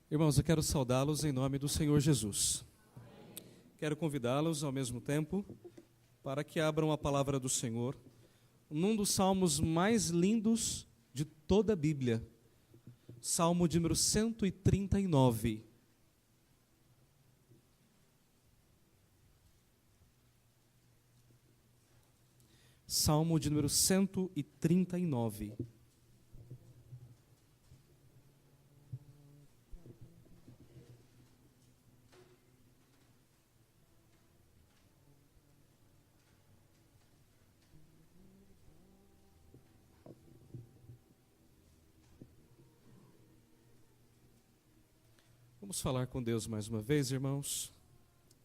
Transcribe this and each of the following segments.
Irmãos, eu quero saudá-los em nome do Senhor Jesus. Quero convidá-los ao mesmo tempo para que abram a palavra do Senhor num dos salmos mais lindos de toda a Bíblia, Salmo de número 139. Salmo de número 139. Vamos falar com Deus mais uma vez, irmãos,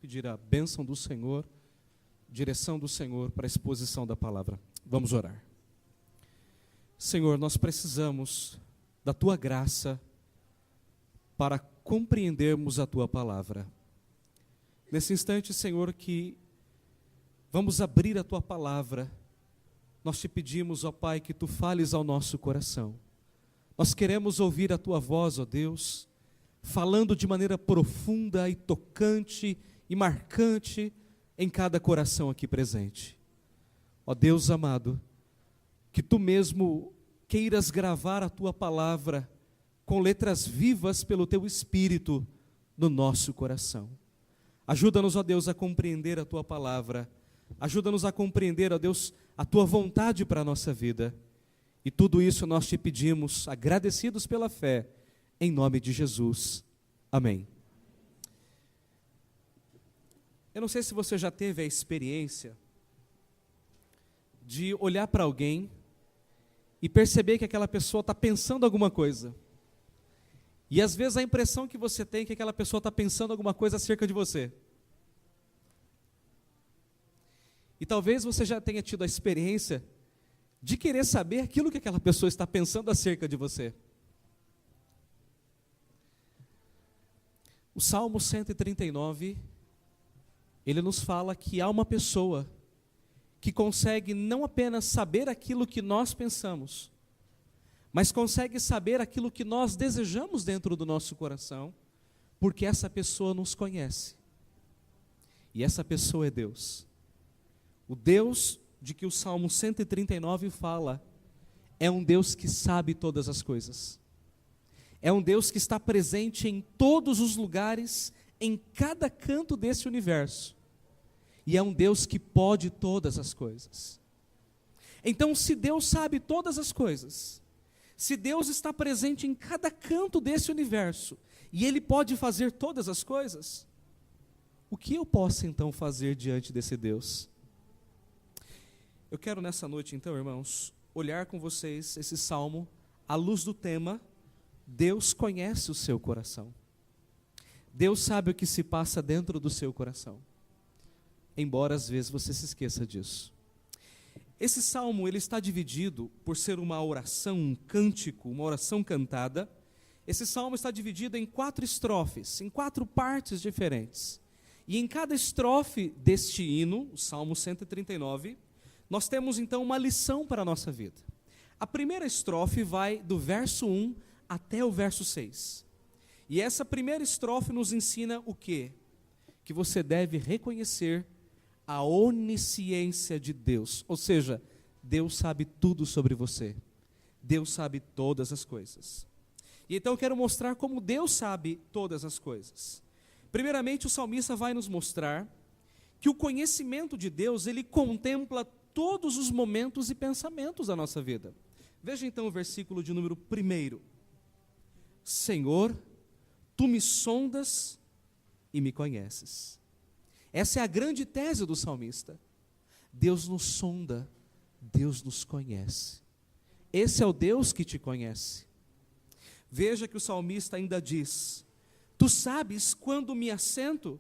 pedir a bênção do Senhor, direção do Senhor para a exposição da palavra. Vamos orar. Senhor, nós precisamos da Tua graça para compreendermos a Tua palavra. Nesse instante, Senhor, que vamos abrir a Tua palavra, nós te pedimos, ó Pai, que Tu fales ao nosso coração. Nós queremos ouvir a Tua voz, ó Deus, falando de maneira profunda e tocante e marcante em cada coração aqui presente. Ó Deus amado, que Tu mesmo queiras gravar a Tua palavra com letras vivas pelo Teu Espírito no nosso coração. Ajuda-nos, ó Deus, a compreender a Tua palavra. Ajuda-nos a compreender, ó Deus, a Tua vontade para a nossa vida. E tudo isso nós te pedimos, agradecidos pela fé, em nome de Jesus. Amém. Eu não sei se você já teve a experiência de olhar para alguém e perceber que aquela pessoa está pensando alguma coisa. E às vezes a impressão que você tem é que aquela pessoa está pensando alguma coisa acerca de você. E talvez você já tenha tido a experiência de querer saber aquilo que aquela pessoa está pensando acerca de você. O Salmo 139, ele nos fala que há uma pessoa que consegue não apenas saber aquilo que nós pensamos, mas consegue saber aquilo que nós desejamos dentro do nosso coração, porque essa pessoa nos conhece. E essa pessoa é Deus. O Deus de que o Salmo 139 fala é um Deus que sabe todas as coisas. É um Deus que está presente em todos os lugares, em cada canto desse universo. E é um Deus que pode todas as coisas. Então, se Deus sabe todas as coisas, se Deus está presente em cada canto desse universo, e Ele pode fazer todas as coisas, o que eu posso então fazer diante desse Deus? Eu quero nessa noite então, irmãos, olhar com vocês esse salmo à luz do tema Deus conhece o seu coração. Deus sabe o que se passa dentro do seu coração. Embora às vezes você se esqueça disso. Esse salmo, ele está dividido, por ser uma oração, um cântico, uma oração cantada. Esse salmo está dividido em 4 estrofes, em 4 partes diferentes. E em cada estrofe deste hino, o Salmo 139, nós temos então uma lição para a nossa vida. A primeira estrofe vai do verso 1 até o verso 6. E essa primeira estrofe nos ensina o quê? Que você deve reconhecer a onisciência de Deus. Ou seja, Deus sabe tudo sobre você. Deus sabe todas as coisas. E então eu quero mostrar como Deus sabe todas as coisas. Primeiramente, o salmista vai nos mostrar que o conhecimento de Deus, ele contempla todos os momentos e pensamentos da nossa vida. Veja então o versículo de número 1. Senhor, Tu me sondas e me conheces. Essa é a grande tese do salmista. Deus nos sonda, Deus nos conhece. Esse é o Deus que te conhece. Veja que o salmista ainda diz: Tu sabes quando me assento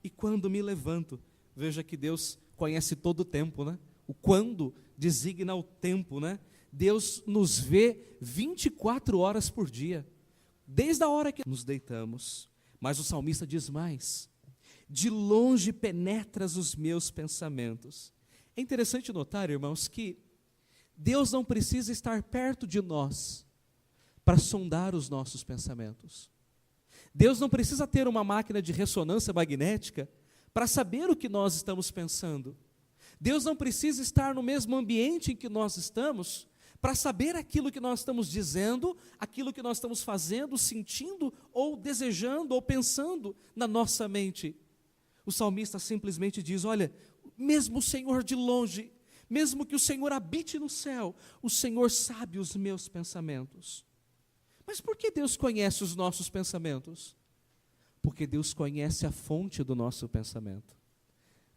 e quando me levanto. Veja que Deus conhece todo o tempo, né? O quando designa o tempo, né? Deus nos vê 24 horas por dia, desde a hora que nos deitamos. Mas o salmista diz mais: de longe penetras os meus pensamentos. É interessante notar, irmãos, que Deus não precisa estar perto de nós para sondar os nossos pensamentos. Deus não precisa ter uma máquina de ressonância magnética para saber o que nós estamos pensando. Deus não precisa estar no mesmo ambiente em que nós estamos para saber aquilo que nós estamos dizendo, aquilo que nós estamos fazendo, sentindo, ou desejando, ou pensando na nossa mente. O salmista simplesmente diz: olha, mesmo o Senhor de longe, mesmo que o Senhor habite no céu, o Senhor sabe os meus pensamentos. Mas por que Deus conhece os nossos pensamentos? Porque Deus conhece a fonte do nosso pensamento.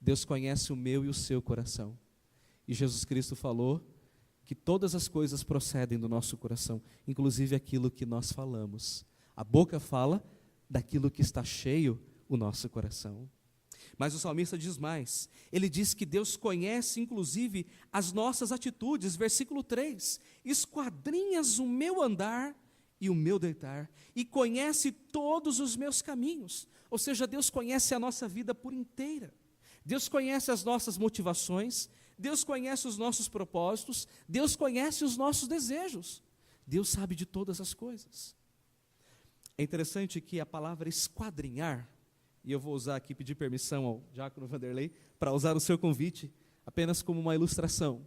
Deus conhece o meu e o seu coração. E Jesus Cristo falou que todas as coisas procedem do nosso coração, inclusive aquilo que nós falamos. A boca fala daquilo que está cheio o nosso coração. Mas o salmista diz mais, ele diz que Deus conhece inclusive as nossas atitudes, versículo 3, esquadrinhas o meu andar e o meu deitar, e conhece todos os meus caminhos, ou seja, Deus conhece a nossa vida por inteira, Deus conhece as nossas motivações, Deus conhece os nossos propósitos, Deus conhece os nossos desejos, Deus sabe de todas as coisas. É interessante que a palavra esquadrinhar, e eu vou usar aqui, pedir permissão ao diácono Vanderlei, para usar o seu convite apenas como uma ilustração.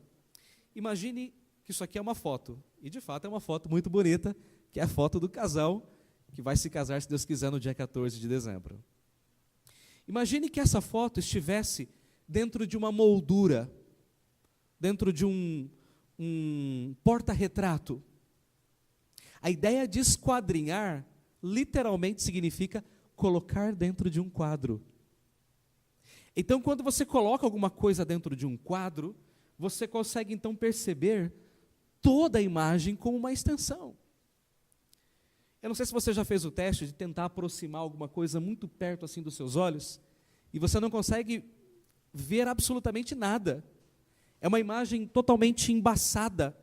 Imagine que isso aqui é uma foto, e de fato é uma foto muito bonita, que é a foto do casal que vai se casar, se Deus quiser, no dia 14 de dezembro. Imagine que essa foto estivesse dentro de uma moldura, dentro de um porta-retrato. A ideia de esquadrinhar literalmente significa colocar dentro de um quadro. Então, quando você coloca alguma coisa dentro de um quadro, você consegue então perceber toda a imagem como uma extensão. Eu não sei se você já fez o teste de tentar aproximar alguma coisa muito perto assim dos seus olhos, e você não consegue ver absolutamente nada. É uma imagem totalmente embaçada.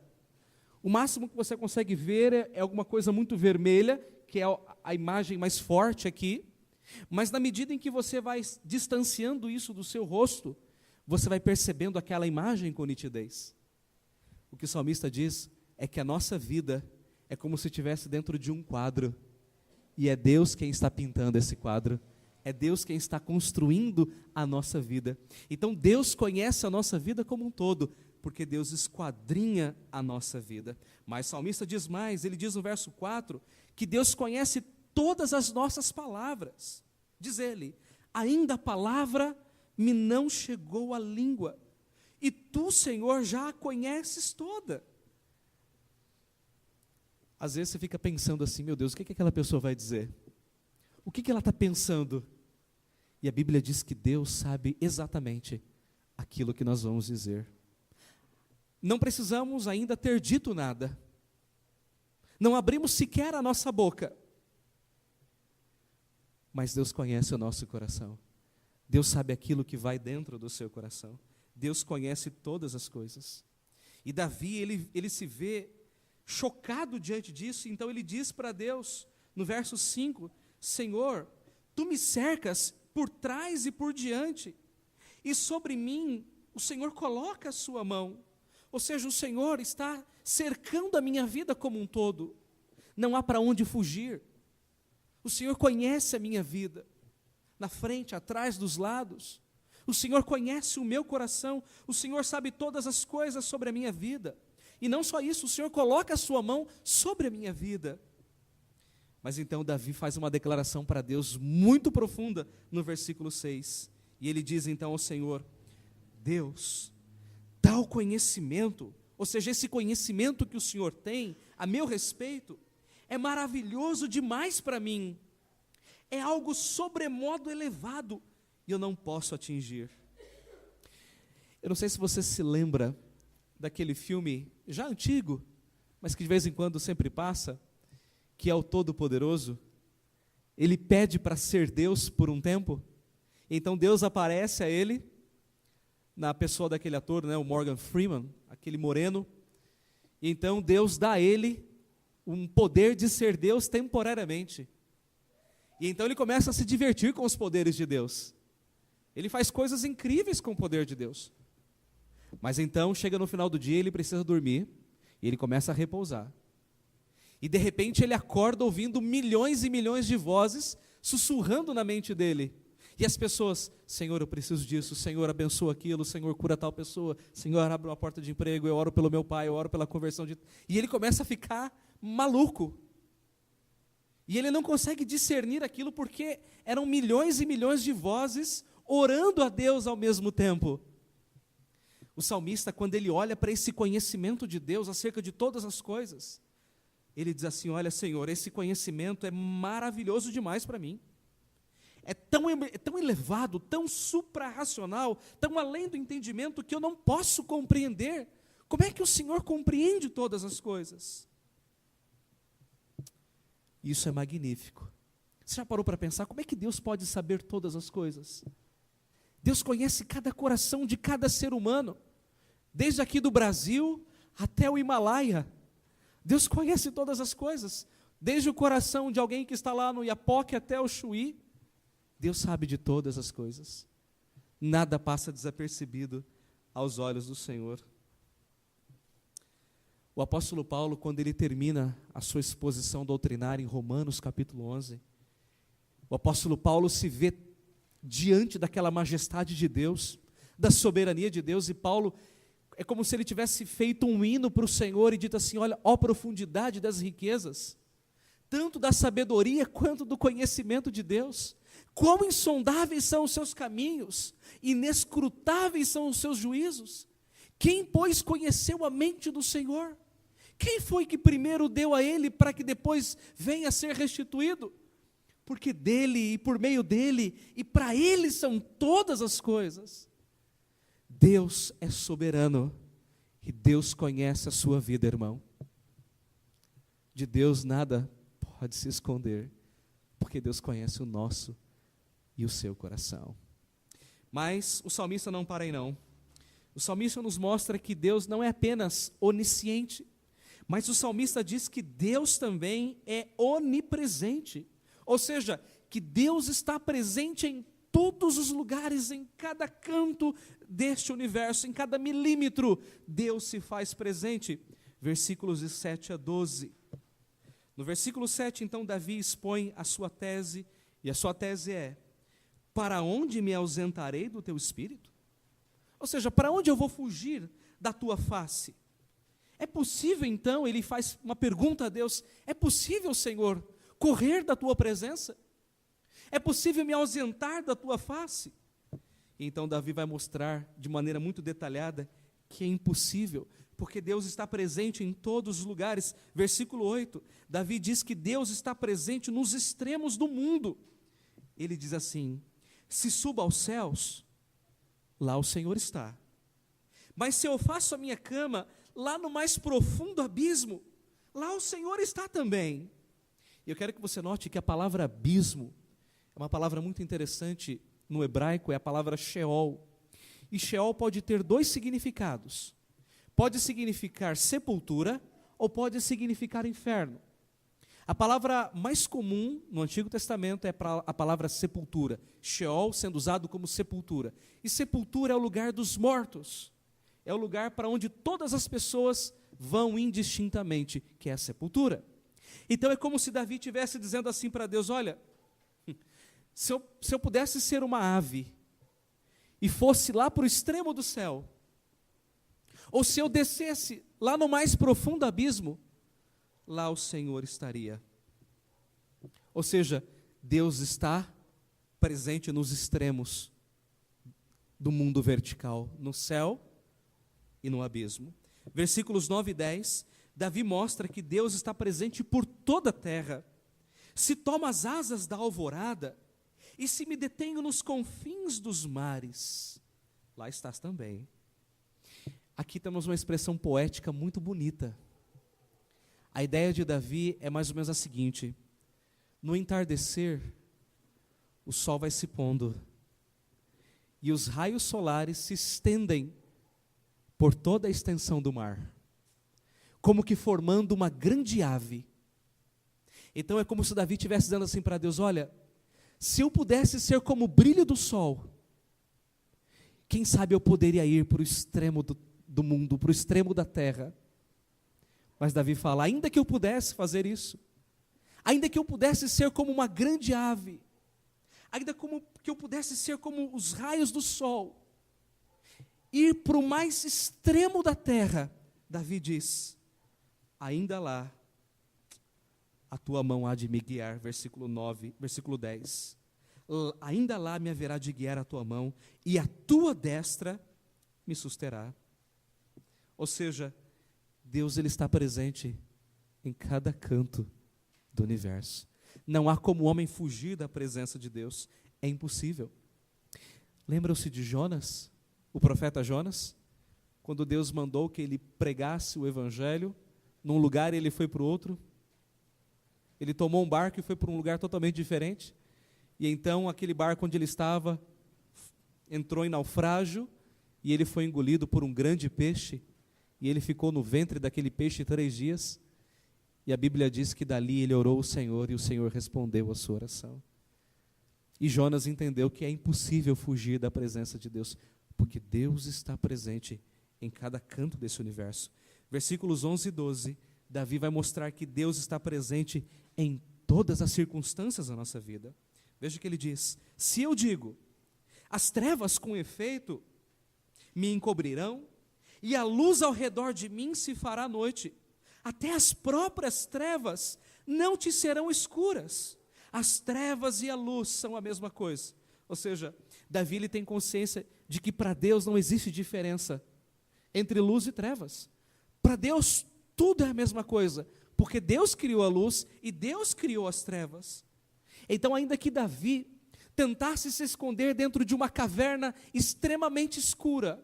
O máximo que você consegue ver é alguma coisa muito vermelha, que é a imagem mais forte aqui, mas na medida em que você vai distanciando isso do seu rosto, você vai percebendo aquela imagem com nitidez. O que o salmista diz é que a nossa vida é como se estivesse dentro de um quadro, e é Deus quem está pintando esse quadro, é Deus quem está construindo a nossa vida. Então Deus conhece a nossa vida como um todo, porque Deus esquadrinha a nossa vida. Mas o salmista diz mais, ele diz no verso 4, que Deus conhece todas as nossas palavras. Diz ele: ainda a palavra me não chegou à língua, e tu, Senhor, já a conheces toda. Às vezes você fica pensando assim: meu Deus, o que aquela pessoa vai dizer? O que ela está pensando? E a Bíblia diz que Deus sabe exatamente aquilo que nós vamos dizer. Não precisamos ainda ter dito nada. Não abrimos sequer a nossa boca. Mas Deus conhece o nosso coração. Deus sabe aquilo que vai dentro do seu coração. Deus conhece todas as coisas. E Davi, ele se vê chocado diante disso, então ele diz para Deus, no verso 5, Senhor, tu me cercas por trás e por diante, e sobre mim o Senhor coloca a sua mão. Ou seja, o Senhor está cercando a minha vida como um todo. Não há para onde fugir. O Senhor conhece a minha vida, na frente, atrás, dos lados. O Senhor conhece o meu coração. O Senhor sabe todas as coisas sobre a minha vida. E não só isso, o Senhor coloca a sua mão sobre a minha vida. Mas então Davi faz uma declaração para Deus muito profunda no versículo 6. E ele diz então ao Senhor: Deus, tal conhecimento, ou seja, esse conhecimento que o Senhor tem a meu respeito, é maravilhoso demais para mim. É algo sobremodo elevado e eu não posso atingir. Eu não sei se você se lembra daquele filme já antigo, mas que de vez em quando sempre passa, que é o Todo-Poderoso. Ele pede para ser Deus por um tempo, então Deus aparece a ele, na pessoa daquele ator, né, o Morgan Freeman, aquele moreno, e então Deus dá a ele um poder de ser Deus temporariamente. E então ele começa a se divertir com os poderes de Deus. Ele faz coisas incríveis com o poder de Deus. Mas então, chega no final do dia, ele precisa dormir, e ele começa a repousar. E de repente ele acorda ouvindo milhões e milhões de vozes sussurrando na mente dele. E as pessoas, Senhor, eu preciso disso, Senhor, abençoa aquilo, Senhor, cura tal pessoa, Senhor, abre uma porta de emprego, eu oro pelo meu pai, eu oro pela conversão de... E ele começa a ficar maluco. E ele não consegue discernir aquilo porque eram milhões e milhões de vozes orando a Deus ao mesmo tempo. O salmista, quando ele olha para esse conhecimento de Deus acerca de todas as coisas, ele diz assim, olha, Senhor, esse conhecimento é maravilhoso demais para mim. É tão elevado, tão suprarracional, tão além do entendimento que eu não posso compreender. Como é que o Senhor compreende todas as coisas? Isso é magnífico. Você já parou para pensar como é que Deus pode saber todas as coisas? Deus conhece cada coração de cada ser humano, desde aqui do Brasil até o Himalaia. Deus conhece todas as coisas, desde o coração de alguém que está lá no Iapoque até o Chuí. Deus sabe de todas as coisas. Nada passa desapercebido aos olhos do Senhor. O apóstolo Paulo, quando ele termina a sua exposição doutrinária em Romanos capítulo 11, o apóstolo Paulo se vê diante daquela majestade de Deus, da soberania de Deus, e Paulo, é como se ele tivesse feito um hino para o Senhor e dito assim, olha, ó profundidade das riquezas, tanto da sabedoria quanto do conhecimento de Deus, quão insondáveis são os seus caminhos, inescrutáveis são os seus juízos. Quem, pois, conheceu a mente do Senhor? Quem foi que primeiro deu a ele para que depois venha a ser restituído? Porque dele e por meio dele e para ele são todas as coisas. Deus é soberano e Deus conhece a sua vida, irmão. De Deus nada pode se esconder, porque Deus conhece o nosso e o seu coração. Mas o salmista não para aí não. O salmista nos mostra que Deus não é apenas onisciente, mas o salmista diz que Deus também é onipresente. Ou seja, que Deus está presente em todos os lugares, em cada canto deste universo, em cada milímetro, Deus se faz presente. Versículos de 7 a 12. No versículo 7, então, Davi expõe a sua tese, e a sua tese é: para onde me ausentarei do teu espírito? Ou seja, para onde eu vou fugir da tua face? É possível, então, ele faz uma pergunta a Deus, é possível, Senhor, correr da tua presença? É possível me ausentar da tua face? E então Davi vai mostrar de maneira muito detalhada que é impossível, porque Deus está presente em todos os lugares. Versículo 8, Davi diz que Deus está presente nos extremos do mundo. Ele diz assim: se subo aos céus, lá o Senhor está. Mas se eu faço a minha cama lá no mais profundo abismo, lá o Senhor está também. E eu quero que você note que a palavra abismo é uma palavra muito interessante no hebraico, é a palavra Sheol. E Sheol pode ter dois significados. Pode significar sepultura ou pode significar inferno. A palavra mais comum no Antigo Testamento é a palavra sepultura. Sheol sendo usado como sepultura. E sepultura é o lugar dos mortos. É o lugar para onde todas as pessoas vão indistintamente, que é a sepultura. Então é como se Davi estivesse dizendo assim para Deus: olha, se eu pudesse ser uma ave e fosse lá para o extremo do céu, ou se eu descesse lá no mais profundo abismo, lá o Senhor estaria. Ou seja, Deus está presente nos extremos do mundo vertical, no céu e no abismo. Versículos 9 e 10, Davi mostra que Deus está presente por toda a terra. Se tomo as asas da alvorada, e se me detenho nos confins dos mares, lá estás também. Aqui temos uma expressão poética muito bonita. A ideia de Davi é mais ou menos a seguinte: no entardecer, o sol vai se pondo, e os raios solares se estendem por toda a extensão do mar, como que formando uma grande ave. Então é como se Davi estivesse dizendo assim para Deus: olha, se eu pudesse ser como o brilho do sol, quem sabe eu poderia ir para o extremo do mundo, para o extremo da terra, Mas Davi fala: ainda que eu pudesse fazer isso, ainda que eu pudesse ser como uma grande ave, ainda que eu pudesse ser como os raios do sol, ir para o mais extremo da terra, Davi diz: ainda lá a tua mão há de me guiar, versículo 9, versículo 10. Ainda lá me haverá de guiar a tua mão, e a tua destra me susterá. Ou seja, Deus ele está presente em cada canto do universo. Não há como o homem fugir da presença de Deus, é impossível. Lembram-se de Jonas, o profeta Jonas? Quando Deus mandou que ele pregasse o evangelho, num lugar ele foi para o outro, ele tomou um barco e foi para um lugar totalmente diferente, e então aquele barco onde ele estava, entrou em naufrágio, e ele foi engolido por um grande peixe, e ele ficou no ventre daquele peixe 3 dias, e a Bíblia diz que dali ele orou ao Senhor, e o Senhor respondeu a sua oração. E Jonas entendeu que é impossível fugir da presença de Deus, porque Deus está presente em cada canto desse universo. Versículos 11 e 12, Davi vai mostrar que Deus está presente em todas as circunstâncias da nossa vida. Veja o que ele diz: se eu digo, as trevas com efeito me encobrirão, e a luz ao redor de mim se fará noite, até as próprias trevas não te serão escuras. As trevas e a luz são a mesma coisa. Ou seja, Davi ele tem consciência de que para Deus não existe diferença entre luz e trevas. Para Deus tudo é a mesma coisa, porque Deus criou a luz e Deus criou as trevas. Então, ainda que Davi tentasse se esconder dentro de uma caverna extremamente escura,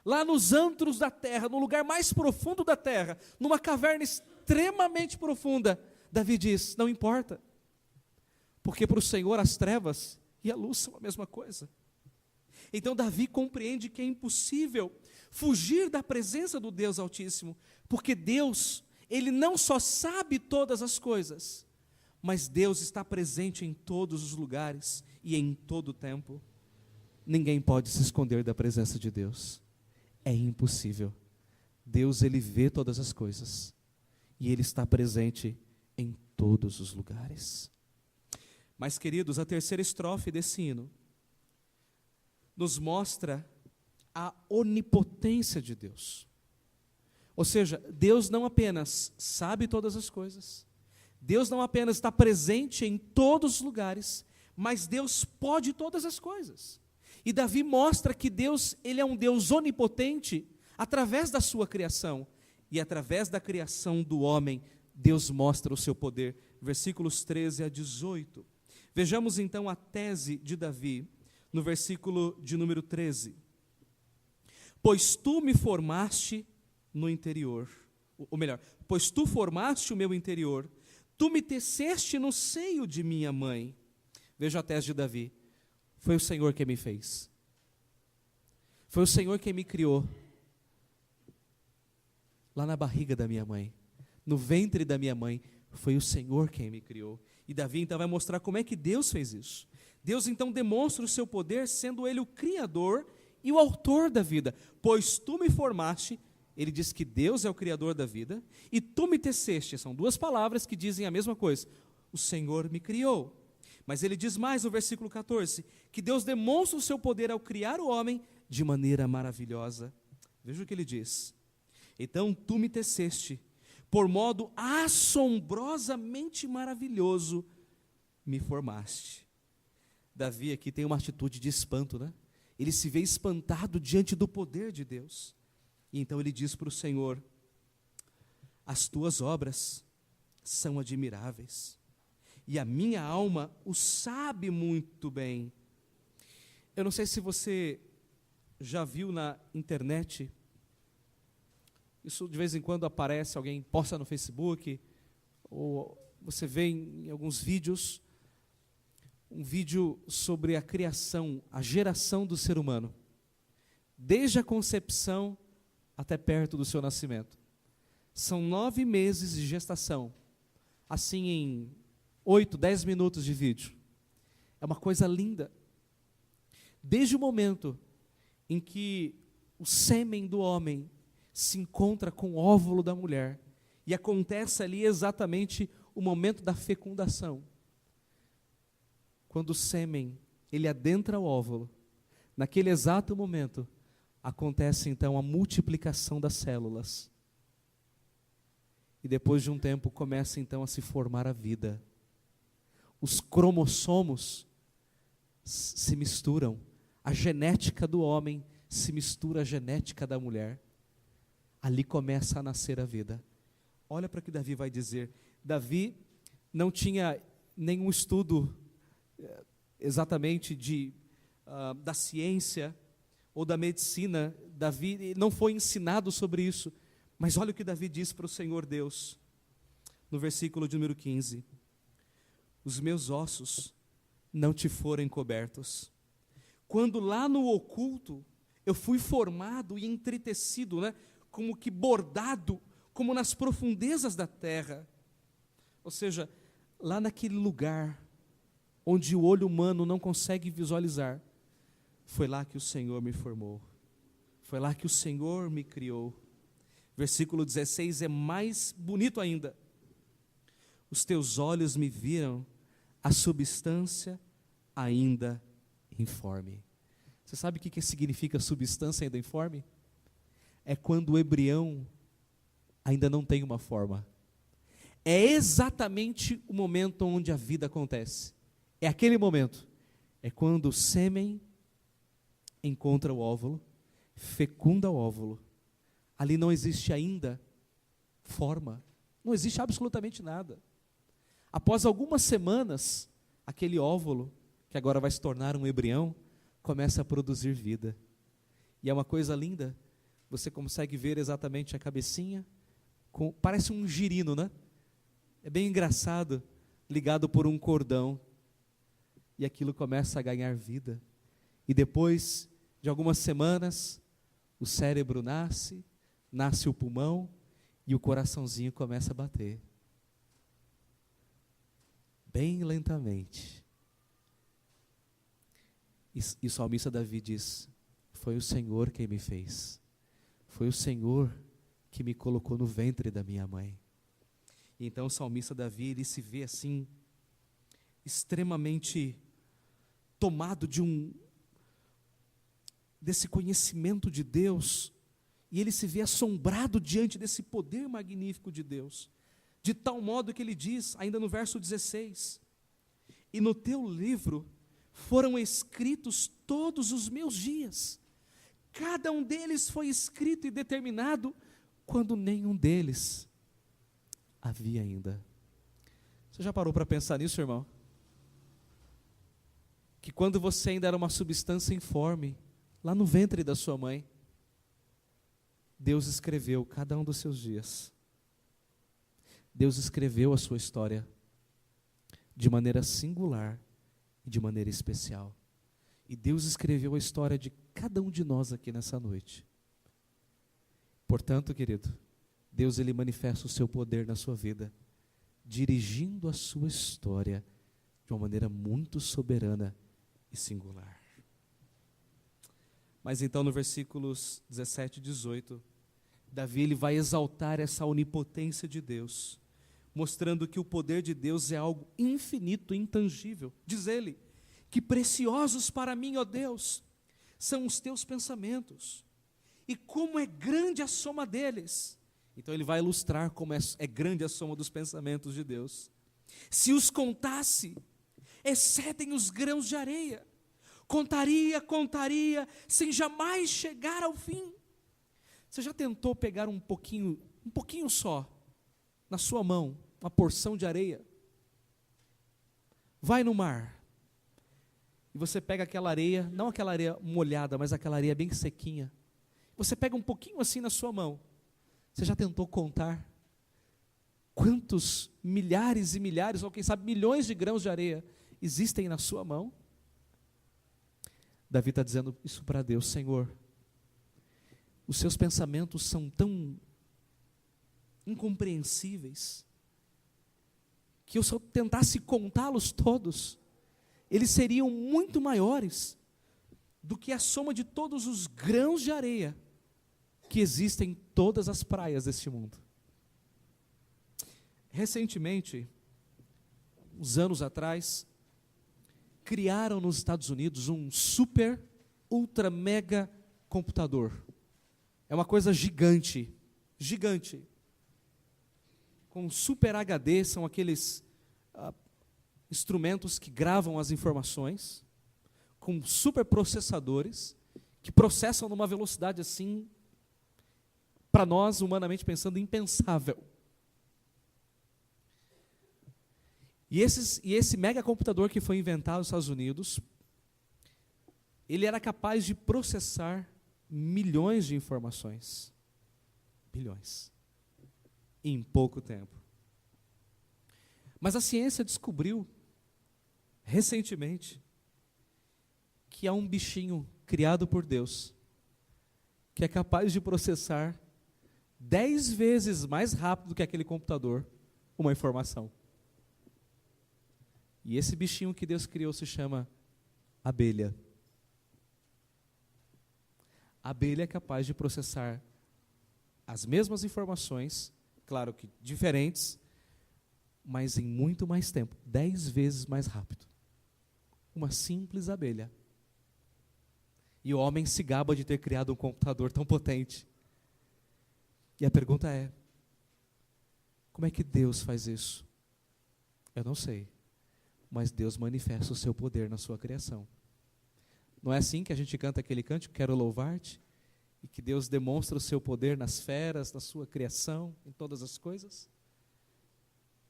lá nos antros da terra, no lugar mais profundo da terra, numa caverna extremamente profunda, Davi diz: não importa, porque para o Senhor as trevas e a luz são a mesma coisa. Então Davi compreende que é impossível fugir da presença do Deus Altíssimo, porque Deus, Ele não só sabe todas as coisas, mas Deus está presente em todos os lugares e em todo o tempo. Ninguém pode se esconder da presença de Deus, é impossível. Deus ele vê todas as coisas, e Ele está presente em todos os lugares. Mas queridos, a terceira estrofe desse hino nos mostra a onipotência de Deus. Ou seja, Deus não apenas sabe todas as coisas, Deus não apenas está presente em todos os lugares, mas Deus pode todas as coisas. E Davi mostra que Deus, ele é um Deus onipotente através da sua criação, e através da criação do homem, Deus mostra o seu poder. Versículos 13 a 18. Vejamos então a tese de Davi, no versículo de número 13. Pois tu me formaste no interior, ou melhor, pois tu formaste o meu interior, tu me teceste no seio de minha mãe. Veja a tese de Davi: foi o Senhor quem me fez, foi o Senhor quem me criou, lá na barriga da minha mãe, no ventre da minha mãe, foi o Senhor quem me criou. E Davi então vai mostrar como é que Deus fez isso. Deus então demonstra o seu poder, sendo Ele o Criador e o autor da vida. Pois tu me formaste, ele diz que Deus é o Criador da vida, e tu me teceste. São duas palavras que dizem a mesma coisa: o Senhor me criou. Mas ele diz mais no versículo 14, que Deus demonstra o seu poder ao criar o homem de maneira maravilhosa. Veja o que ele diz: então tu me teceste, por modo assombrosamente maravilhoso me formaste. Davi aqui tem uma atitude de espanto, né? Ele se vê espantado diante do poder de Deus. E então ele diz para o Senhor: as tuas obras são admiráveis, e a minha alma o sabe muito bem. Eu não sei se você já viu na internet, isso de vez em quando aparece, alguém posta no Facebook, ou você vê em alguns vídeos, um vídeo sobre a criação, a geração do ser humano, desde a concepção até perto do seu nascimento. São 9 meses de gestação, assim em 8, 10 minutos de vídeo. É uma coisa linda. Desde o momento em que o sêmen do homem se encontra com o óvulo da mulher, E acontece ali exatamente o momento da fecundação. Quando o sêmen, ele adentra o óvulo, naquele exato momento, acontece então a multiplicação das células. E depois de um tempo começa então a se formar a vida. Os cromossomos se misturam, a genética do homem se mistura à genética da mulher. Ali começa a nascer a vida. Olha para o que Davi vai dizer. Davi não tinha nenhum estudo exatamente da ciência ou da medicina. Davi não foi ensinado sobre isso. Mas olha o que Davi diz para o Senhor Deus, no versículo de número 15. Os meus ossos não te foram encobertos. Quando lá no oculto eu fui formado e entretecido, né, como que bordado, como nas profundezas da terra. Ou seja, lá naquele lugar onde o olho humano não consegue visualizar, foi lá que o Senhor me formou. Foi lá que o Senhor me criou. Versículo 16 é mais bonito ainda. Os teus olhos me viram a substância ainda informe. Você sabe o que significa substância ainda informe? É quando o embrião ainda não tem uma forma. É exatamente o momento onde a vida acontece. É aquele momento. É quando o sêmen encontra o óvulo, fecunda o óvulo. Ali não existe ainda forma. Não existe absolutamente nada. Após algumas semanas, aquele óvulo, que agora vai se tornar um embrião, começa a produzir vida. E é uma coisa linda. Você consegue ver exatamente a cabecinha, parece um girino, né? É bem engraçado, ligado por um cordão. E aquilo começa a ganhar vida. E depois de algumas semanas, o cérebro nasce o pulmão e o coraçãozinho começa a bater. Bem lentamente. E o salmista Davi diz: foi o Senhor quem me fez. Foi o Senhor que me colocou no ventre da minha mãe. E então o salmista Davi, ele se vê assim, extremamente tomado desse conhecimento de Deus, e ele se vê assombrado diante desse poder magnífico de Deus, de tal modo que ele diz, ainda no verso 16, e no teu livro foram escritos todos os meus dias, cada um deles foi escrito e determinado, quando nenhum deles havia ainda. Você já parou para pensar nisso, irmão? Que quando você ainda era uma substância informe, lá no ventre da sua mãe, Deus escreveu cada um dos seus dias. Deus escreveu a sua história de maneira singular e de maneira especial. E Deus escreveu a história de cada um de nós aqui nessa noite. Portanto, querido, Deus ele manifesta o seu poder na sua vida, dirigindo a sua história de uma maneira muito soberana e singular. Mas então no versículos 17 e 18, Davi ele vai exaltar essa onipotência de Deus, mostrando que o poder de Deus é algo infinito e intangível. Diz ele, que preciosos para mim, ó Deus, são os teus pensamentos, e como é grande a soma deles. Então ele vai ilustrar como é grande a soma dos pensamentos de Deus. Se os contasse, excedem os grãos de areia. Contaria, sem jamais chegar ao fim. Você já tentou pegar um pouquinho só, na sua mão, uma porção de areia? Vai no mar, e você pega aquela areia, não aquela areia molhada, mas aquela areia bem sequinha. Você pega um pouquinho assim na sua mão. Você já tentou contar quantos milhares e milhares, ou quem sabe milhões de grãos de areia existem na sua mão? Davi está dizendo isso para Deus: Senhor, os seus pensamentos são tão incompreensíveis, que eu, se eu tentasse contá-los todos, eles seriam muito maiores do que a soma de todos os grãos de areia que existem em todas as praias deste mundo. Recentemente, uns anos atrás, criaram nos Estados Unidos um super, ultra, mega computador. É uma coisa gigante, gigante. Com super HD, são aqueles instrumentos que gravam as informações, com super processadores, que processam numa velocidade assim, para nós, humanamente pensando, impensável. E esse mega computador que foi inventado nos Estados Unidos, ele era capaz de processar milhões de informações. Bilhões. Em pouco tempo. Mas a ciência descobriu, recentemente, que há um bichinho criado por Deus, que é capaz de processar 10 vezes mais rápido que aquele computador uma informação. E esse bichinho que Deus criou se chama abelha. A abelha é capaz de processar as mesmas informações, claro que diferentes, mas em muito mais tempo, 10 vezes mais rápido. Uma simples abelha. E o homem se gaba de ter criado um computador tão potente. E a pergunta é, como é que Deus faz isso? Eu não sei, mas Deus manifesta o seu poder na sua criação. Não é assim que a gente canta aquele cântico, Quero Louvar-te, e que Deus demonstra o seu poder nas feras, na sua criação, em todas as coisas?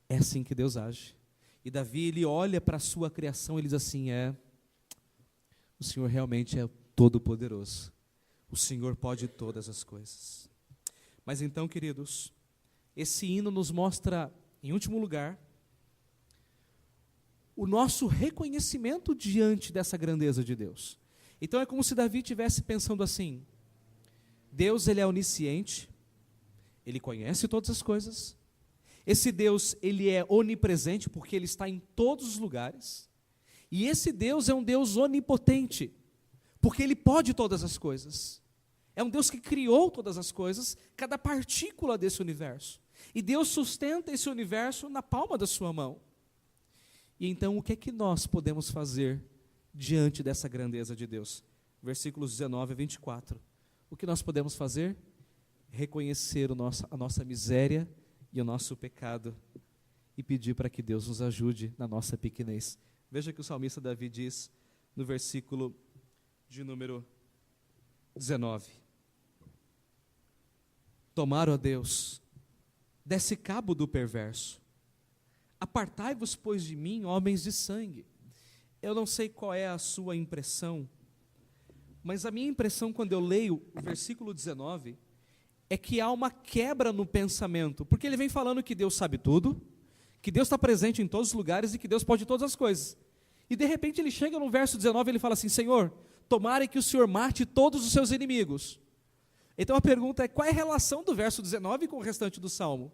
É assim que Deus age. E Davi, ele olha para a sua criação e diz assim, o Senhor realmente é todo-poderoso. O Senhor pode todas as coisas. Mas então, queridos, esse hino nos mostra, em último lugar, o nosso reconhecimento diante dessa grandeza de Deus. Então é como se Davi estivesse pensando assim, Deus, ele é onisciente, ele conhece todas as coisas, esse Deus, ele é onipresente, porque ele está em todos os lugares, e esse Deus é um Deus onipotente, porque ele pode todas as coisas, é um Deus que criou todas as coisas, cada partícula desse universo, e Deus sustenta esse universo na palma da sua mão. E então, o que é que nós podemos fazer diante dessa grandeza de Deus? Versículos 19 a 24. O que nós podemos fazer? Reconhecer a nossa miséria e o nosso pecado e pedir para que Deus nos ajude na nossa pequenez. Veja que o salmista Davi diz no versículo de número 19. Tomaram, ó Deus, desse cabo do perverso. Apartai-vos, pois, de mim, homens de sangue. Eu não sei qual é a sua impressão, mas a minha impressão quando eu leio o versículo 19 é que há uma quebra no pensamento, porque ele vem falando que Deus sabe tudo, que Deus está presente em todos os lugares e que Deus pode todas as coisas. E de repente ele chega no verso 19 e ele fala assim, Senhor, tomara que o Senhor mate todos os seus inimigos. Então a pergunta é, qual é a relação do verso 19 com o restante do Salmo?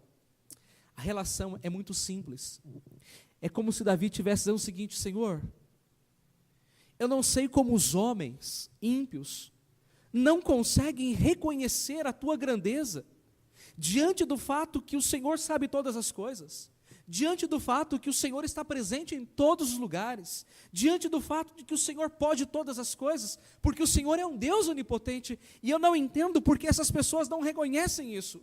A relação é muito simples. É como se Davi estivesse dizendo o seguinte, Senhor, eu não sei como os homens ímpios não conseguem reconhecer a tua grandeza, diante do fato que o Senhor sabe todas as coisas, diante do fato que o Senhor está presente em todos os lugares, diante do fato de que o Senhor pode todas as coisas, porque o Senhor é um Deus onipotente, e eu não entendo porque essas pessoas não reconhecem isso.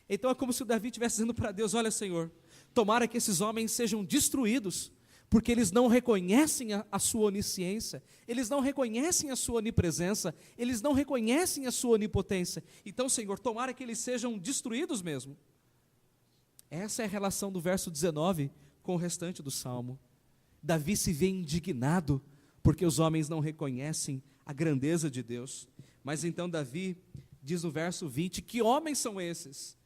Então é como se o Davi estivesse dizendo para Deus, olha Senhor, tomara que esses homens sejam destruídos, porque eles não reconhecem a sua onisciência, eles não reconhecem a sua onipresença, eles não reconhecem a sua onipotência. Então Senhor, tomara que eles sejam destruídos mesmo. Essa é a relação do verso 19 com o restante do Salmo. Davi se vê indignado, porque os homens não reconhecem a grandeza de Deus. Mas então Davi diz no verso 20, que homens são esses?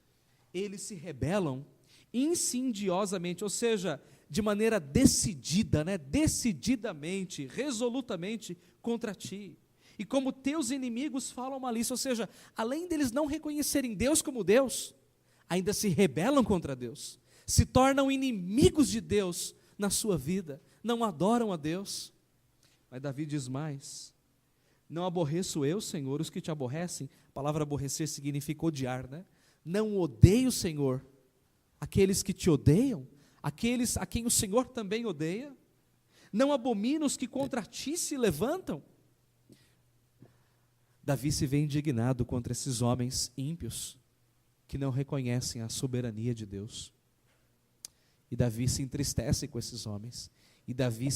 Eles se rebelam insidiosamente, ou seja, de maneira decidida, decididamente, resolutamente contra ti. E como teus inimigos falam malícia, ou seja, além deles não reconhecerem Deus como Deus, ainda se rebelam contra Deus, se tornam inimigos de Deus na sua vida, não adoram a Deus. Mas Davi diz mais, não aborreço eu, Senhor, os que te aborrecem. A palavra aborrecer significa odiar, Não odeio, Senhor, aqueles que te odeiam, aqueles a quem o Senhor também odeia? Não abomina os que contra ti se levantam? Davi se vê indignado contra esses homens ímpios que não reconhecem a soberania de Deus. E Davi se entristece com esses homens. E Davi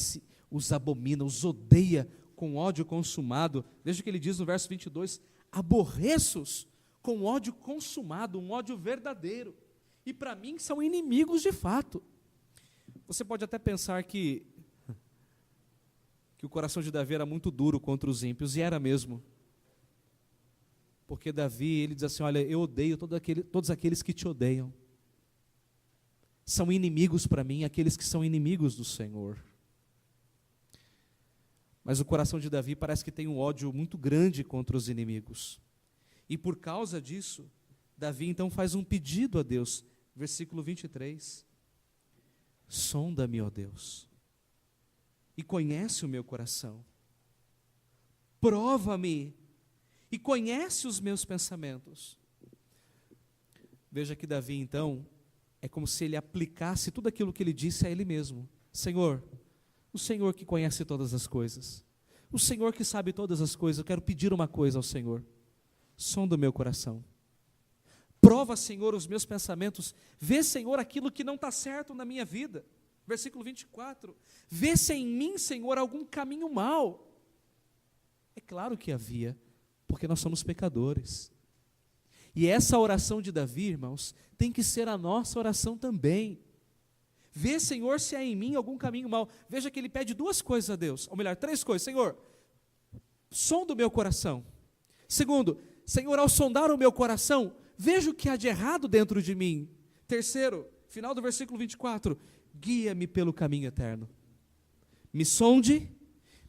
os abomina, os odeia com ódio consumado. Veja o que ele diz no verso 22, aborreço-os com ódio consumado, um ódio verdadeiro. E para mim são inimigos de fato. Você pode até pensar que o coração de Davi era muito duro contra os ímpios, e era mesmo. Porque Davi, ele diz assim, olha, eu odeio todos aqueles que te odeiam. São inimigos para mim, aqueles que são inimigos do Senhor. Mas o coração de Davi parece que tem um ódio muito grande contra os inimigos. E por causa disso, Davi então faz um pedido a Deus. Versículo 23. Sonda-me, ó Deus, e conhece o meu coração. Prova-me e conhece os meus pensamentos. Veja que Davi então, é como se ele aplicasse tudo aquilo que ele disse a ele mesmo. Senhor, o Senhor que conhece todas as coisas, o Senhor que sabe todas as coisas, eu quero pedir uma coisa ao Senhor. Sonda o meu coração. Prova, Senhor, os meus pensamentos. Vê, Senhor, aquilo que não está certo na minha vida. Versículo 24. Vê se em mim, Senhor, algum caminho mau. É claro que havia, porque nós somos pecadores. E essa oração de Davi, irmãos, tem que ser a nossa oração também. Vê, Senhor, se há em mim algum caminho mau. Veja que ele pede duas coisas a Deus, ou melhor, três coisas. Senhor, sonda o meu coração. Segundo, Senhor, ao sondar o meu coração, veja o que há de errado dentro de mim. Terceiro, final do versículo 24, guia-me pelo caminho eterno. Me sonde,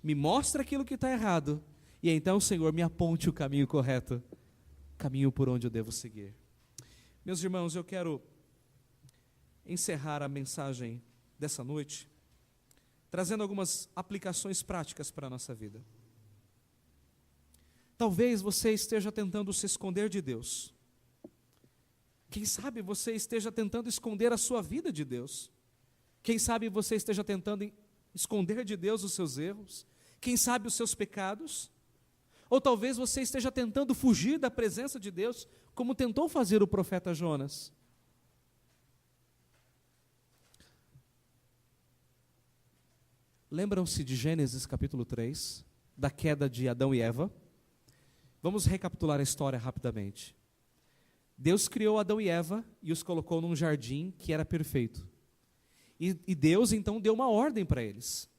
me mostre aquilo que está errado, e então, Senhor, me aponte o caminho correto, caminho por onde eu devo seguir. Meus irmãos, eu quero encerrar a mensagem dessa noite, trazendo algumas aplicações práticas para a nossa vida. Talvez você esteja tentando se esconder de Deus. Quem sabe você esteja tentando esconder a sua vida de Deus. Quem sabe você esteja tentando esconder de Deus os seus erros. Quem sabe os seus pecados. Ou talvez você esteja tentando fugir da presença de Deus, como tentou fazer o profeta Jonas. Lembram-se de Gênesis capítulo 3, da queda de Adão e Eva? Vamos recapitular a história rapidamente. Deus criou Adão e Eva e os colocou num jardim que era perfeito. E Deus então deu uma ordem para eles.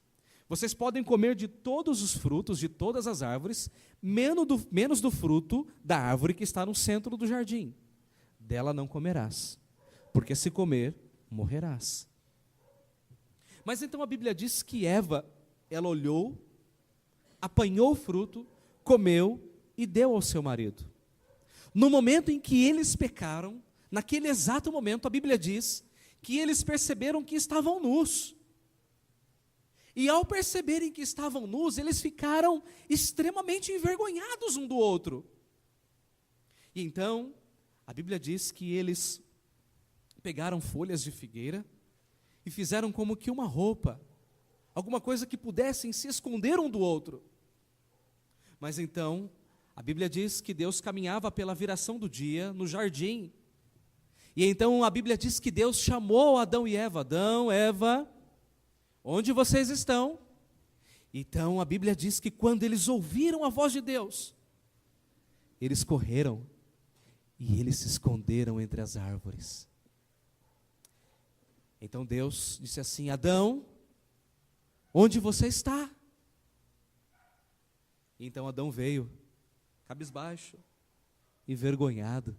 Vocês podem comer de todos os frutos, de todas as árvores, menos do fruto da árvore que está no centro do jardim. Dela não comerás, porque se comer, morrerás. Mas então a Bíblia diz que Eva, ela olhou, apanhou o fruto, comeu e deu ao seu marido. No momento em que eles pecaram, naquele exato momento, a Bíblia diz que eles perceberam que estavam nus. E ao perceberem que estavam nus, eles ficaram extremamente envergonhados um do outro. E então, a Bíblia diz que eles pegaram folhas de figueira e fizeram como que uma roupa, alguma coisa que pudessem se esconder um do outro. Mas então, a Bíblia diz que Deus caminhava pela viração do dia no jardim. E então a Bíblia diz que Deus chamou Adão e Eva. Adão, Eva, onde vocês estão? Então a Bíblia diz que quando eles ouviram a voz de Deus, eles correram e eles se esconderam entre as árvores. Então Deus disse assim: Adão, onde você está? Então Adão veio, cabisbaixo, envergonhado.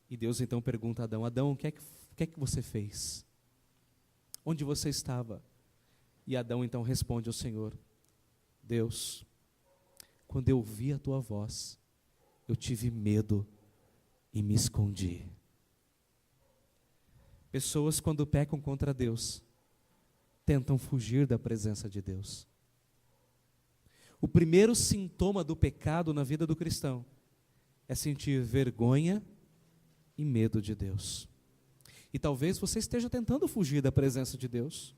E Deus então pergunta a Adão: Adão, o que é que você fez? Onde você estava? E Adão então responde ao Senhor: Deus, quando eu ouvi a tua voz, eu tive medo e me escondi. Pessoas, quando pecam contra Deus, tentam fugir da presença de Deus. O primeiro sintoma do pecado na vida do cristão é sentir vergonha e medo de Deus. E talvez você esteja tentando fugir da presença de Deus,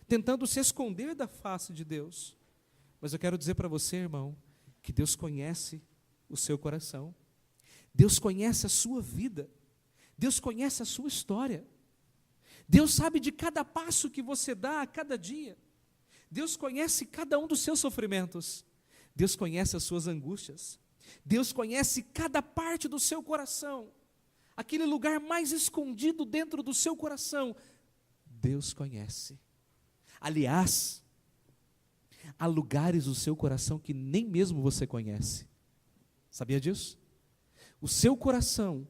tentando se esconder da face de Deus. Mas eu quero dizer para você, irmão, que Deus conhece o seu coração, Deus conhece a sua vida, Deus conhece a sua história, Deus sabe de cada passo que você dá a cada dia, Deus conhece cada um dos seus sofrimentos, Deus conhece as suas angústias, Deus conhece cada parte do seu coração, aquele lugar mais escondido dentro do seu coração, Deus conhece. Aliás, há lugares do seu coração que nem mesmo você conhece. Sabia disso? O seu coração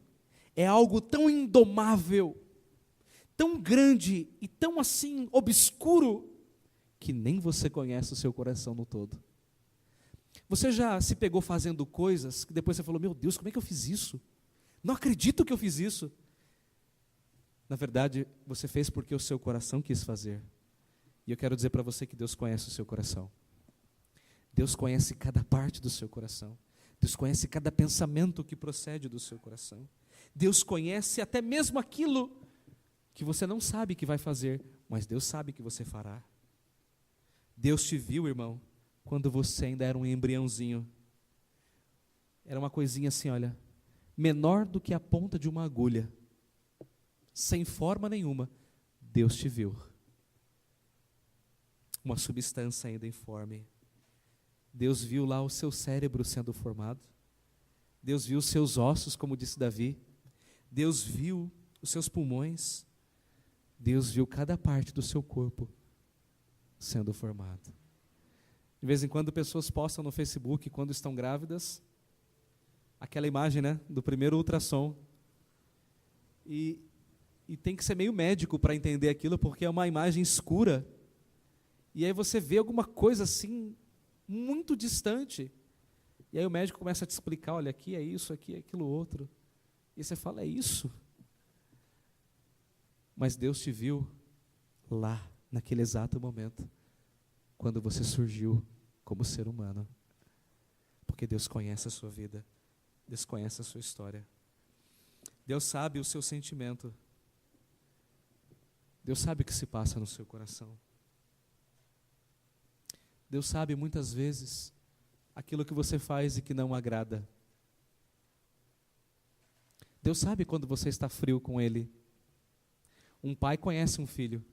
é algo tão indomável, tão grande e tão assim obscuro, que nem você conhece o seu coração no todo. Você já se pegou fazendo coisas que depois você falou, meu Deus, como é que eu fiz isso? Não acredito que eu fiz isso. Na verdade, você fez porque o seu coração quis fazer. E eu quero dizer para você que Deus conhece o seu coração. Deus conhece cada parte do seu coração. Deus conhece cada pensamento que procede do seu coração. Deus conhece até mesmo aquilo que você não sabe que vai fazer, mas Deus sabe que você fará. Deus te viu, irmão, quando você ainda era um embriãozinho. Era uma coisinha assim, olha, menor do que a ponta de uma agulha, sem forma nenhuma. Deus te viu. Uma substância ainda informe. Deus viu lá o seu cérebro sendo formado. Deus viu os seus ossos, como disse Davi. Deus viu os seus pulmões. Deus viu cada parte do seu corpo sendo formado. De vez em quando pessoas postam no Facebook, quando estão grávidas, aquela imagem, né, do primeiro ultrassom. E tem que ser meio médico para entender aquilo, porque é uma imagem escura. E aí você vê alguma coisa assim, muito distante. E aí o médico começa a te explicar, olha, aqui é isso, aqui é aquilo outro. E você fala, é isso? Mas Deus te viu lá, naquele exato momento, quando você surgiu como ser humano. Porque Deus conhece a sua vida, Deus conhece a sua história. Deus sabe o seu sentimento. Deus sabe o que se passa no seu coração. Deus sabe muitas vezes aquilo que você faz e que não agrada. Deus sabe quando você está frio com Ele. Um pai conhece um filho.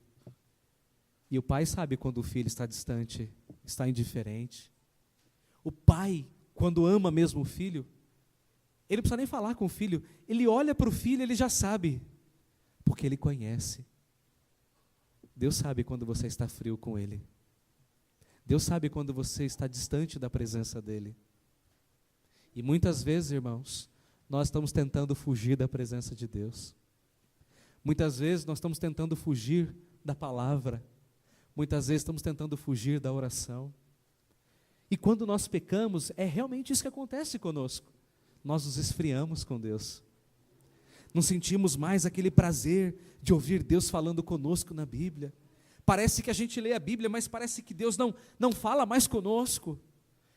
E o pai sabe quando o filho está distante, está indiferente. O pai, quando ama mesmo o filho, ele não precisa nem falar com o filho. Ele olha para o filho, ele já sabe. Porque ele conhece. Deus sabe quando você está frio com Ele. Deus sabe quando você está distante da presença dEle. E muitas vezes, irmãos, nós estamos tentando fugir da presença de Deus. Muitas vezes nós estamos tentando fugir da palavra. Muitas vezes estamos tentando fugir da oração. E quando nós pecamos, é realmente isso que acontece conosco. Nós nos esfriamos com Deus. Não sentimos mais aquele prazer de ouvir Deus falando conosco na Bíblia. Parece que a gente lê a Bíblia, mas parece que Deus não fala mais conosco.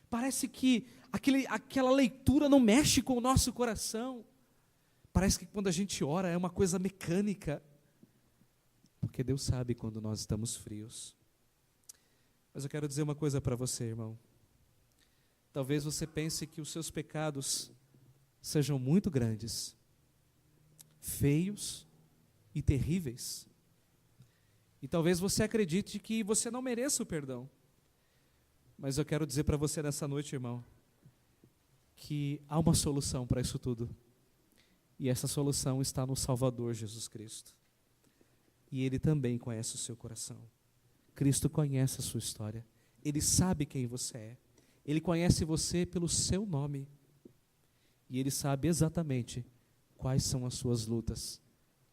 Parece que aquela leitura não mexe com o nosso coração. Parece que quando a gente ora é uma coisa mecânica. Porque Deus sabe quando nós estamos frios. Mas eu quero dizer uma coisa para você, irmão. Talvez você pense que os seus pecados sejam muito grandes, feios e terríveis. E talvez você acredite que você não mereça o perdão. Mas eu quero dizer para você nessa noite, irmão, que há uma solução para isso tudo. E essa solução está no Salvador Jesus Cristo. E Ele também conhece o seu coração. Cristo conhece a sua história. Ele sabe quem você é. Ele conhece você pelo seu nome. E Ele sabe exatamente quais são as suas lutas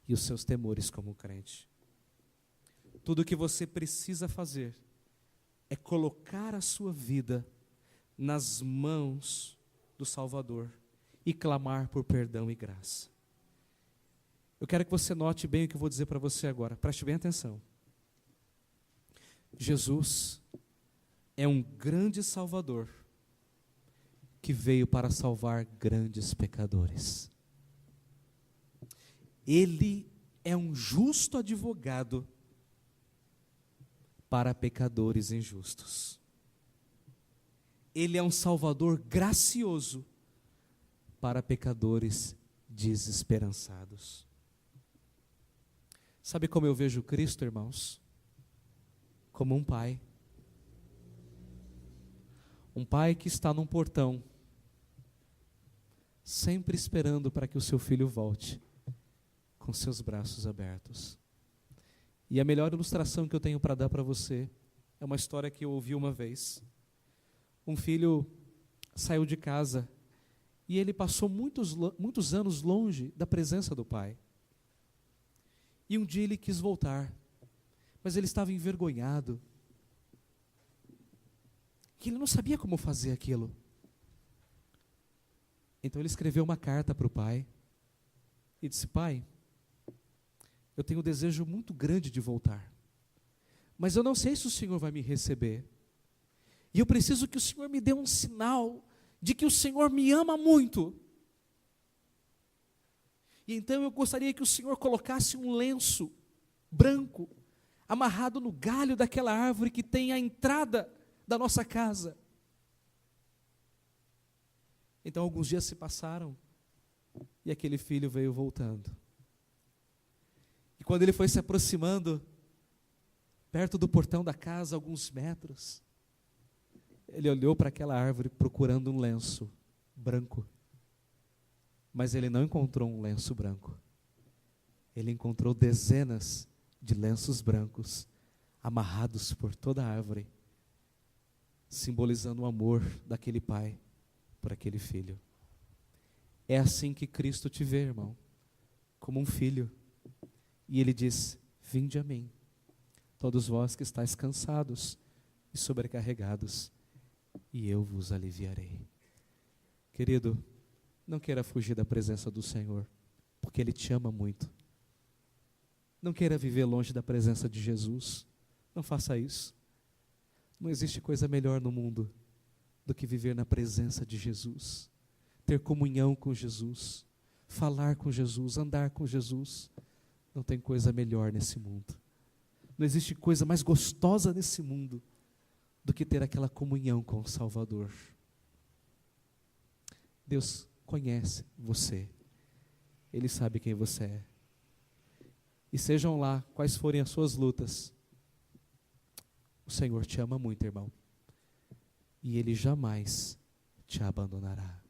e os seus temores como crente. Tudo o que você precisa fazer é colocar a sua vida nas mãos do Salvador e clamar por perdão e graça. Eu quero que você note bem o que eu vou dizer para você agora. Preste bem atenção. Jesus é um grande Salvador que veio para salvar grandes pecadores. Ele é um justo advogado para pecadores injustos. Ele é um Salvador gracioso para pecadores desesperançados. Sabe como eu vejo Cristo, irmãos? Como um pai. Um pai que está num portão, sempre esperando para que o seu filho volte, com seus braços abertos. E a melhor ilustração que eu tenho para dar para você é uma história que eu ouvi uma vez. Um filho saiu de casa e ele passou muitos anos longe da presença do pai. E um dia ele quis voltar, mas ele estava envergonhado. Que ele não sabia como fazer aquilo. Então ele escreveu uma carta para o pai e disse: pai, eu tenho um desejo muito grande de voltar, mas eu não sei se o Senhor vai me receber, e eu preciso que o Senhor me dê um sinal de que o Senhor me ama muito. E então eu gostaria que o Senhor colocasse um lenço branco amarrado no galho daquela árvore que tem a entrada da nossa casa. Então alguns dias se passaram e aquele filho veio voltando. E quando ele foi se aproximando, perto do portão da casa, alguns metros, ele olhou para aquela árvore procurando um lenço branco. Mas ele não encontrou um lenço branco. Ele encontrou dezenas de lenços brancos amarrados por toda a árvore, simbolizando o amor daquele pai por aquele filho. É assim que Cristo te vê, irmão, como um filho. E ele diz: vinde a mim, todos vós que estáis cansados e sobrecarregados, e eu vos aliviarei. Querido, não queira fugir da presença do Senhor, porque Ele te ama muito. Não queira viver longe da presença de Jesus. Não faça isso. Não existe coisa melhor no mundo do que viver na presença de Jesus, ter comunhão com Jesus, falar com Jesus, andar com Jesus. Não tem coisa melhor nesse mundo. Não existe coisa mais gostosa nesse mundo do que ter aquela comunhão com o Salvador. Deus conhece você. Ele sabe quem você é. E sejam lá quais forem as suas lutas, o Senhor te ama muito, irmão. E Ele jamais te abandonará.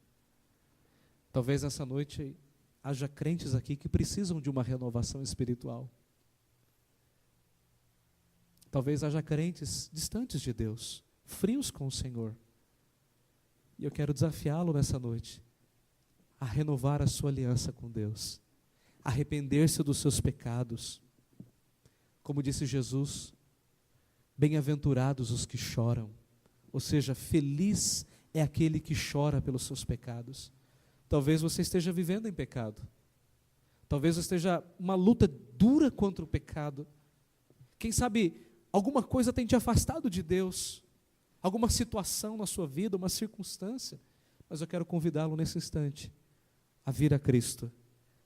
Talvez nessa noite haja crentes aqui que precisam de uma renovação espiritual. Talvez haja crentes distantes de Deus, frios com o Senhor. E eu quero desafiá-lo nessa noite a renovar a sua aliança com Deus, arrepender-se dos seus pecados. Como disse Jesus, bem-aventurados os que choram, ou seja, feliz é aquele que chora pelos seus pecados. Talvez você esteja vivendo em pecado, talvez esteja uma luta dura contra o pecado. Quem sabe alguma coisa tem te afastado de Deus, alguma situação na sua vida, uma circunstância, mas eu quero convidá-lo nesse instante a vir a Cristo,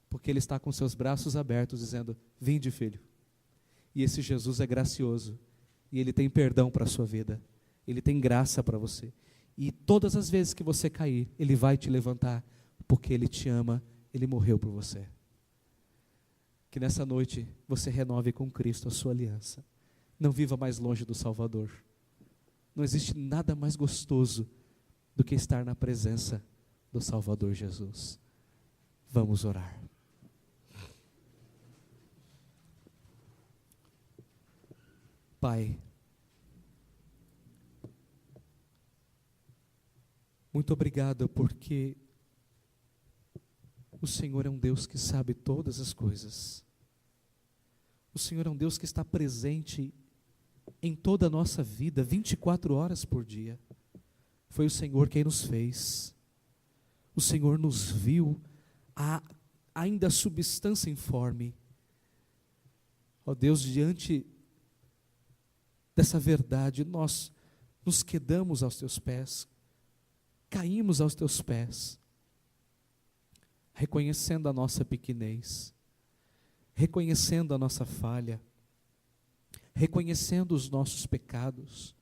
porque Ele está com seus braços abertos dizendo: vinde, filho. E esse Jesus é gracioso, e Ele tem perdão para a sua vida, Ele tem graça para você, e todas as vezes que você cair, Ele vai te levantar, porque Ele te ama, Ele morreu por você. Que nessa noite você renove com Cristo a sua aliança, não viva mais longe do Salvador. Não existe nada mais gostoso do que estar na presença do Salvador Jesus. Vamos orar. Pai, muito obrigado porque o Senhor é um Deus que sabe todas as coisas. O Senhor é um Deus que está presente em toda a nossa vida, 24 horas por dia. Foi o Senhor quem nos fez. O Senhor nos viu ainda substância informe. Ó Deus, diante dessa verdade, nós nos quedamos aos teus pés, caímos aos teus pés, reconhecendo a nossa pequenez, reconhecendo a nossa falha, reconhecendo os nossos pecados,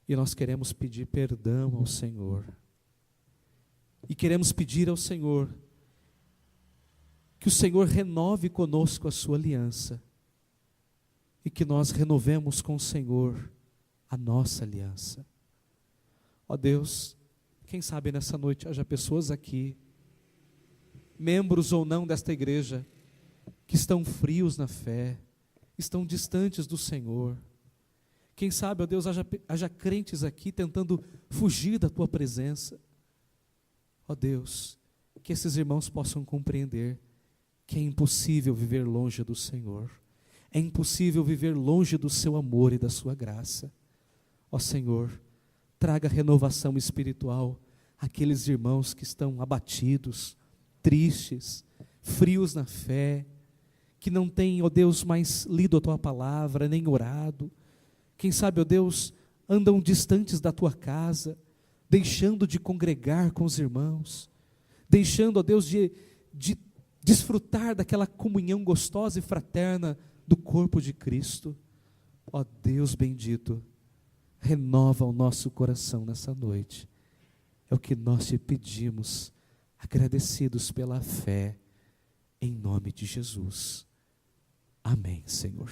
e nós queremos pedir perdão ao Senhor, e queremos pedir ao Senhor que o Senhor renove conosco a sua aliança, e que nós renovemos com o Senhor a nossa aliança. Ó Deus, quem sabe nessa noite haja pessoas aqui, membros ou não desta igreja, que estão frios na fé, estão distantes do Senhor. Quem sabe, ó Deus, haja crentes aqui tentando fugir da Tua presença. Ó Deus, que esses irmãos possam compreender que é impossível viver longe do Senhor, é impossível viver longe do Seu amor e da Sua graça. Ó Senhor, traga renovação espiritual àqueles irmãos que estão abatidos, tristes, frios na fé, que não têm, ó Deus, mais lido a Tua palavra, nem orado. Quem sabe, ó Deus, andam distantes da Tua casa, deixando de congregar com os irmãos, deixando, ó Deus, de desfrutar daquela comunhão gostosa e fraterna do corpo de Cristo. Ó Deus bendito, renova o nosso coração nessa noite. É o que nós te pedimos, agradecidos pela fé, em nome de Jesus. Amém, Senhor.